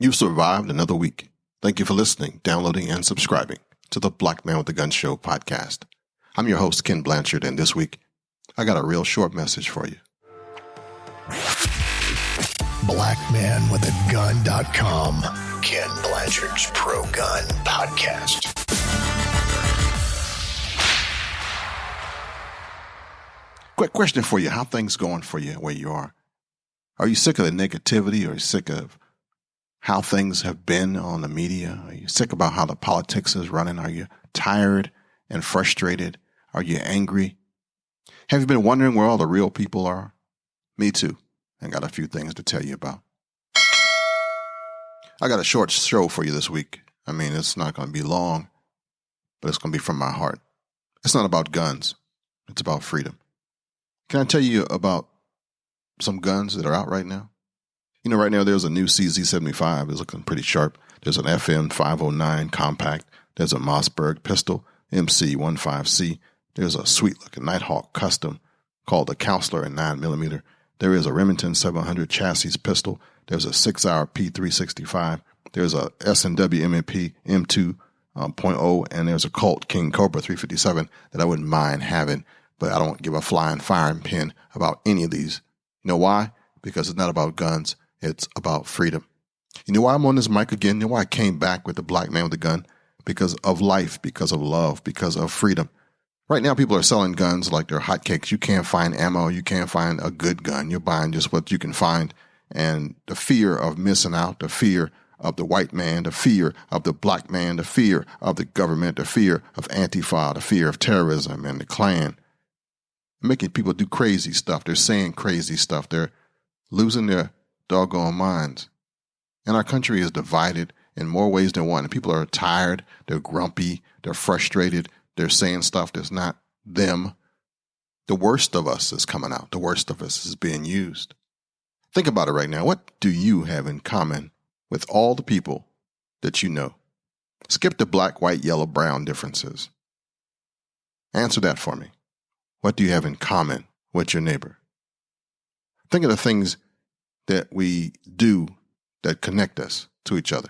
You've survived another week. Thank you for listening, downloading, and subscribing to the Black Man with the Gun Show podcast. I'm your host, Ken Blanchard, and this week, I got a real short message for you. BlackManWithAGun.com, Ken Blanchard's Pro-Gun Podcast. Quick question for you. How things going for you where you are? Are you sick of the negativity? Are you sick of how things have been on the media? Are you sick about how the politics is running? Are you tired and frustrated? Are you angry? Have you been wondering where all the real people are? Me too. I got a few things to tell you about. I got a short show for you this week. I mean, it's not going to be long, but it's going to be from my heart. It's not about guns. It's about freedom. Can I tell you about some guns that are out right now? You know, right now there's a new CZ75. It's looking pretty sharp. There's an FM 509 compact. There's a Mossberg pistol, MC15C. There's a sweet-looking Nighthawk custom called the Counselor in 9mm. There is a Remington 700 chassis pistol. There's a 6-hour P365. There's a S&W M&P M2.0, and there's a Colt King Cobra 357 that I wouldn't mind having, but I don't give a flying firing pin about any of these. You know why? Because it's not about guns. It's about freedom. You know why I'm on this mic again? You know why I came back with the Black Man with the Gun? Because of life, because of love, because of freedom. Right now, people are selling guns like they're hotcakes. You can't find ammo. You can't find a good gun. You're buying just what you can find. And the fear of missing out, the fear of the white man, the fear of the black man, the fear of the government, the fear of Antifa, the fear of terrorism and the Klan, making people do crazy stuff. They're saying crazy stuff. They're losing their doggone minds. And our country is divided in more ways than one. And people are tired. They're grumpy. They're frustrated. They're saying stuff that's not them. The worst of us is coming out. The worst of us is being used. Think about it right now. What do you have in common with all the people that you know? Skip the black, white, yellow, brown differences. Answer that for me. What do you have in common with your neighbor? Think of the things that we do that connect us to each other.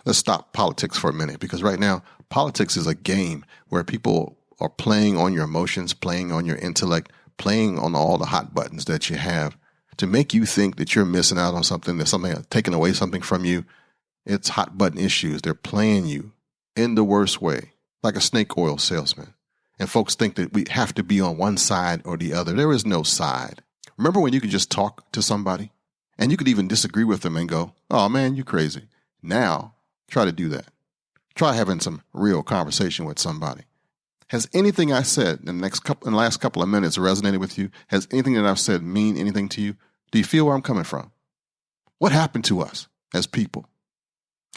Let's stop politics for a minute, because right now, politics is a game where people are playing on your emotions, playing on your intellect, playing on all the hot buttons that you have to make you think that you're missing out on something, that something taking away something from you. It's hot button issues. They're playing you in the worst way, like a snake oil salesman. And folks think that we have to be on one side or the other. There is no side. Remember when you could just talk to somebody and you could even disagree with them and go, "Oh man, you crazy." Now, try to do that. Try having some real conversation with somebody. Has anything I said in the last couple of minutes resonated with you? Has anything that I've said mean anything to you? Do you feel where I'm coming from? What happened to us as people?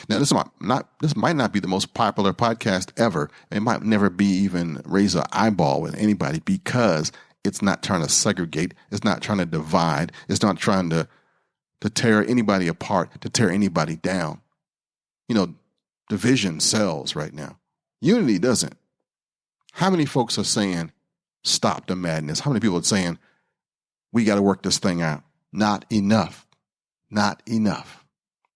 Now, this might not be the most popular podcast ever. It might never be even raise an eyeball with anybody, because it's not trying to segregate. It's not trying to divide. It's not trying to tear anybody apart, to tear anybody down. You know, division sells right now. Unity doesn't. How many folks are saying, stop the madness? How many people are saying, we got to work this thing out? Not enough. Not enough.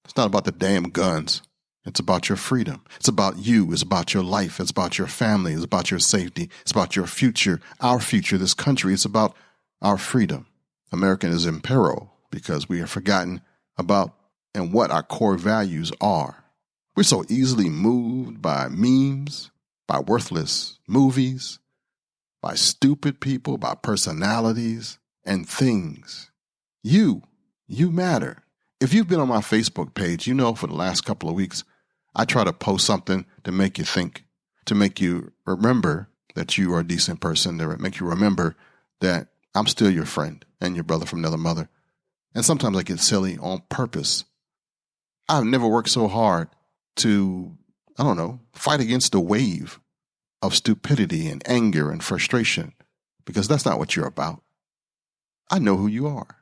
It's not about the damn guns. It's about your freedom. It's about you. It's about your life. It's about your family. It's about your safety. It's about your future, our future, this country. It's about our freedom. America is in peril because we have forgotten about and what our core values are. We're so easily moved by memes, by worthless movies, by stupid people, by personalities and things. You matter. If you've been on my Facebook page, you know for the last couple of weeks, I try to post something to make you think, to make you remember that you are a decent person, to make you remember that I'm still your friend and your brother from another mother. And sometimes I get silly on purpose. I've never worked so hard to, fight against the wave of stupidity and anger and frustration, because that's not what you're about. I know who you are.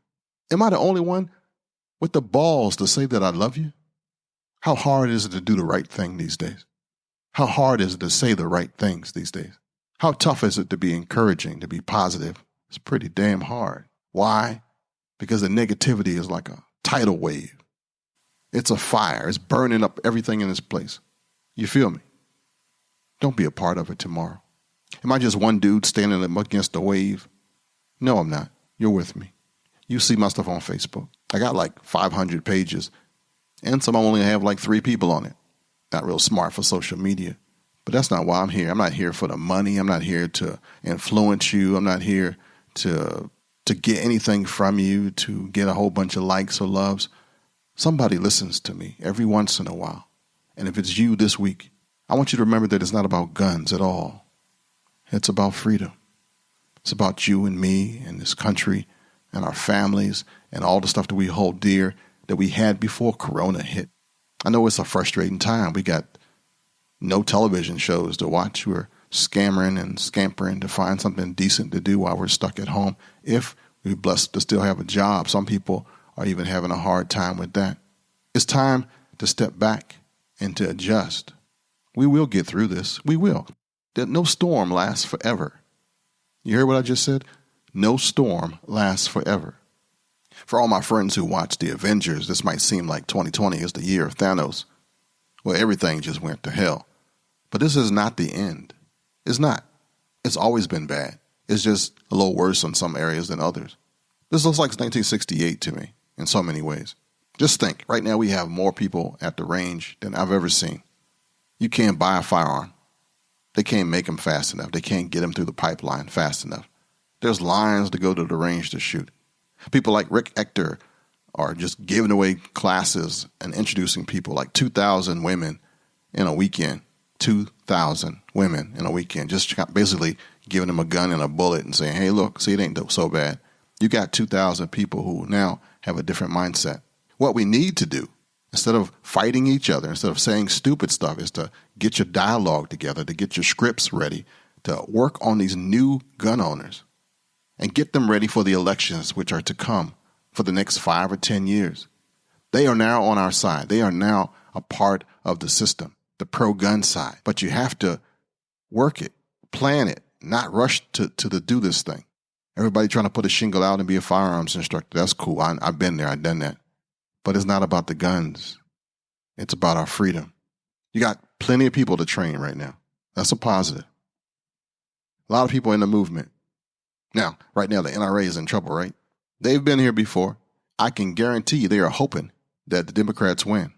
Am I the only one with the balls to say that I love you? How hard is it to do the right thing these days? How hard is it to say the right things these days? How tough is it to be encouraging, to be positive? It's pretty damn hard. Why? Because the negativity is like a tidal wave. It's a fire. It's burning up everything in this place. You feel me? Don't be a part of it tomorrow. Am I just one dude standing against the wave? No, I'm not. You're with me. You see my stuff on Facebook. I got like 500 pages, and some only have like 3 people on it. Not real smart for social media. But that's not why I'm here. I'm not here for the money. I'm not here to influence you. I'm not here to get anything from you, to get a whole bunch of likes or loves. Somebody listens to me every once in a while. And if it's you this week, I want you to remember that it's not about guns at all. It's about freedom. It's about you and me and this country and our families and all the stuff that we hold dear that we had before Corona hit. I know it's a frustrating time. We got no television shows to watch. We're scampering and scampering to find something decent to do while we're stuck at home. If we're blessed to still have a job, some people are even having a hard time with that. It's time to step back and to adjust. We will get through this. We will. No storm lasts forever. You heard what I just said? No storm lasts forever. For all my friends who watch the Avengers, this might seem like 2020 is the year of Thanos, where everything just went to hell. But this is not the end. It's not. It's always been bad. It's just a little worse in some areas than others. This looks like 1968 to me in so many ways. Just think, right now we have more people at the range than I've ever seen. You can't buy a firearm. They can't make them fast enough. They can't get them through the pipeline fast enough. There's lines to go to the range to shoot. People like Rick Ector are just giving away classes and introducing people, like 2,000 women in a weekend. 2,000 women in a weekend. Just basically giving them a gun and a bullet and saying, hey, look, see, it ain't so bad. You got 2,000 people who now have a different mindset. What we need to do, instead of fighting each other, instead of saying stupid stuff, is to get your dialogue together, to get your scripts ready, to work on these new gun owners and get them ready for the elections which are to come for the next 5 or 10 years. They are now on our side. They are now a part of the system, the pro-gun side. But you have to work it, plan it, not rush to do this thing. Everybody trying to put a shingle out and be a firearms instructor, that's cool. I've been there. I've done that. But it's not about the guns. It's about our freedom. You got plenty of people to train right now. That's a positive. A lot of people in the movement. Now, right now, the NRA is in trouble, right? They've been here before. I can guarantee you they are hoping that the Democrats win.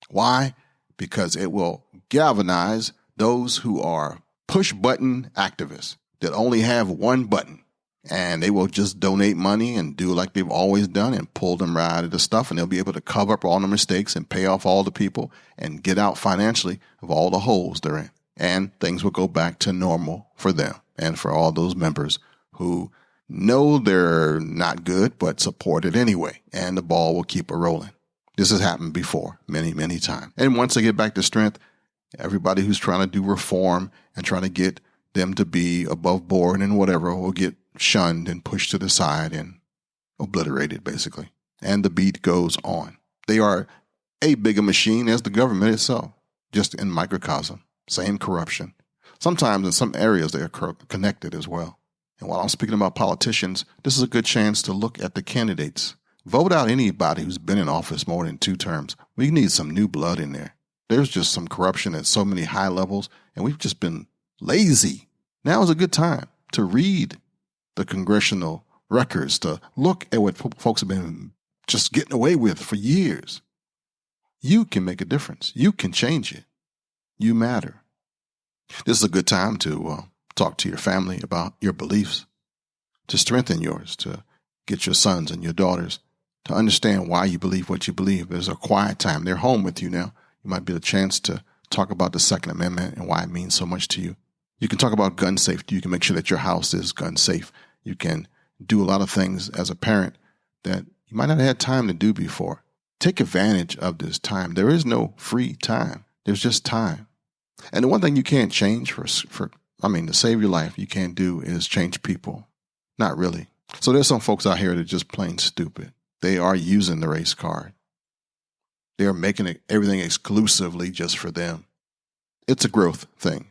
Why? Because it will galvanize those who are push-button activists that only have one button. And they will just donate money and do like they've always done and pull them right out of the stuff. And they'll be able to cover up all the mistakes and pay off all the people and get out financially of all the holes they're in. And things will go back to normal for them and for all those members who know they're not good but support it anyway. And the ball will keep a rolling. This has happened before many, many times. And once they get back to strength, everybody who's trying to do reform and trying to get them to be above board and whatever will get shunned and pushed to the side and obliterated, basically. And the beat goes on. They are a bigger machine as the government itself, just in microcosm. Same corruption. Sometimes in some areas they are connected as well. And while I'm speaking about politicians, this is a good chance to look at the candidates. Vote out anybody who's been in office more than 2 terms. We need some new blood in there. There's just some corruption at so many high levels, and we've just been lazy. Now is a good time to read the congressional records, to look at what folks have been just getting away with for years. You can make a difference. You can change it. You matter. This is a good time to talk to your family about your beliefs, to strengthen yours, to get your sons and your daughters to understand why you believe what you believe. There's a quiet time. They're home with you now. You might be a chance to talk about the Second Amendment and why it means so much to you. You can talk about gun safety. You can make sure that your house is gun safe. You can do a lot of things as a parent that you might not have had time to do before. Take advantage of this time. There is no free time. There's just time. And the one thing you can't change to save your life, you can't do is change people. Not really. So there's some folks out here that are just plain stupid. They are using the race card. They are making everything exclusively just for them. It's a growth thing.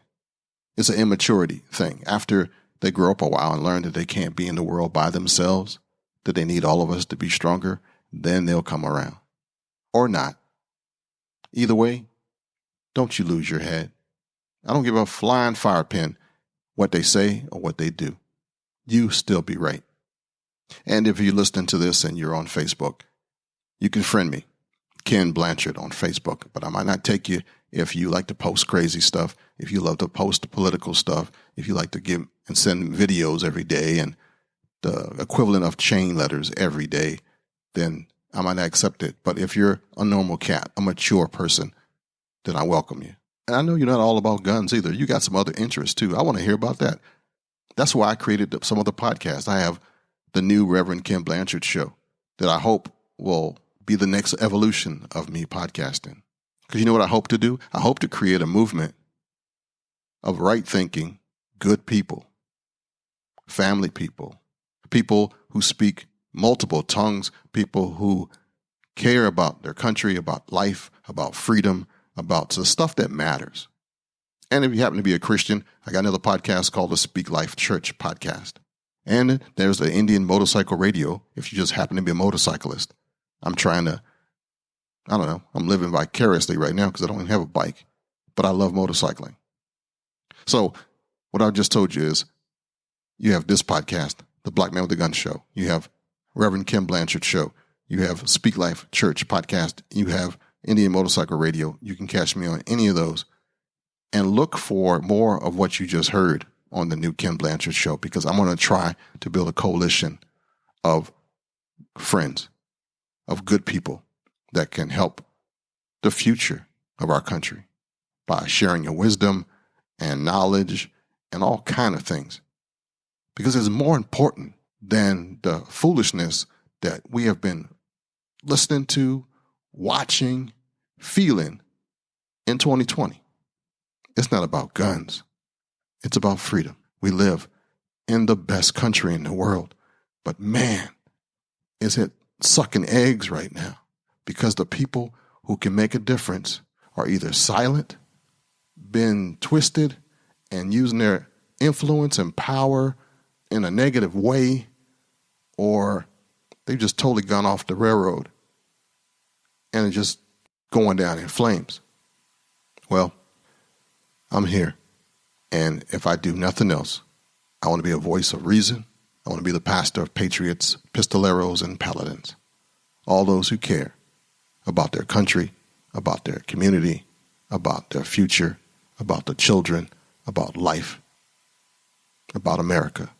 It's an immaturity thing. After they grow up a while and learn that they can't be in the world by themselves, that they need all of us to be stronger, then they'll come around. Or not. Either way, don't you lose your head. I don't give a flying fire pin what they say or what they do. You still be right. And if you're listening to this and you're on Facebook, you can friend me, Ken Blanchard, on Facebook. But I might not take you if you like to post crazy stuff, if you love to post political stuff, if you like to give and send videos every day and the equivalent of chain letters every day, then I might not accept it. But if you're a normal cat, a mature person, then I welcome you. And I know you're not all about guns either. You got some other interests too. I want to hear about that. That's why I created some other podcasts. I have the new Reverend Ken Blanchard show that I hope will be the next evolution of me podcasting. Because you know what I hope to do? I hope to create a movement of right-thinking, good people, family people, people who speak multiple tongues, people who care about their country, about life, about freedom, about the stuff that matters. And if you happen to be a Christian, I got another podcast called the Speak Life Church podcast. And there's the Indian Motorcycle Radio if you just happen to be a motorcyclist. I'm living vicariously right now because I don't even have a bike, but I love motorcycling. So what I just told you is you have this podcast, the Black Man with a Gun show. You have Reverend Ken Blanchard show. You have Speak Life Church podcast. You have Indian Motorcycle Radio. You can catch me on any of those and look for more of what you just heard on the new Ken Blanchard show, because I'm going to try to build a coalition of friends, of good people that can help the future of our country by sharing your wisdom and knowledge and all kind of things. Because it's more important than the foolishness that we have been listening to, watching, feeling in 2020. It's not about guns. It's about freedom. We live in the best country in the world. But man, is it sucking eggs right now, because the people who can make a difference are either silent, been twisted, and using their influence and power in a negative way, or they've just totally gone off the railroad and are just going down in flames. Well, I'm here. And if I do nothing else, I want to be a voice of reason. I want to be the pastor of patriots, pistoleros, and paladins. All those who care about their country, about their community, about their future, about the children, about life, about America.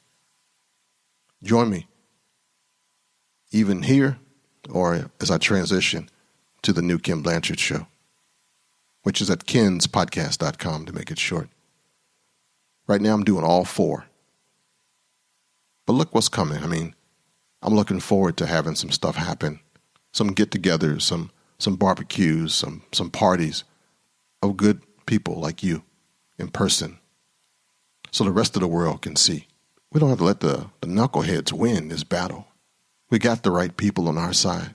Join me, even here or as I transition to the new Ken Blanchard show, which is at kenspodcast.com to make it short. Right now I'm doing all four. But look what's coming. I mean, I'm looking forward to having some stuff happen, some get-togethers, some barbecues, some parties of good people like you in person, so the rest of the world can see. We don't have to let the knuckleheads win this battle. We got the right people on our side.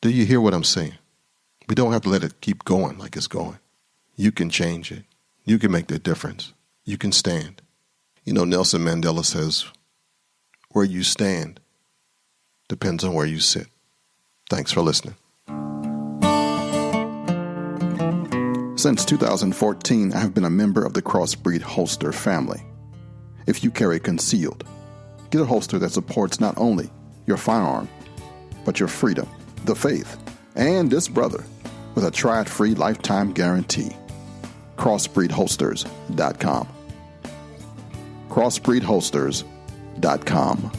Do you hear what I'm saying? We don't have to let it keep going like it's going. You can change it. You can make the difference. You can stand. You know, Nelson Mandela says, where you stand depends on where you sit. Thanks for listening. Since 2014, I have been a member of the Crossbreed Holster family. If you carry concealed, get a holster that supports not only your firearm, but your freedom, the faith, and this brother with a try-it-free lifetime guarantee. Crossbreedholsters.com. Crossbreedholsters.com.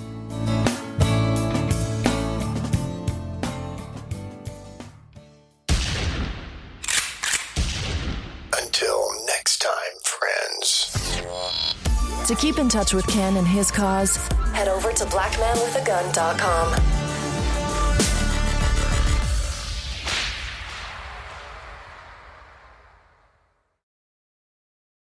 Until next time, friends. To keep in touch with Ken and his cause, head over to blackmanwithagun.com.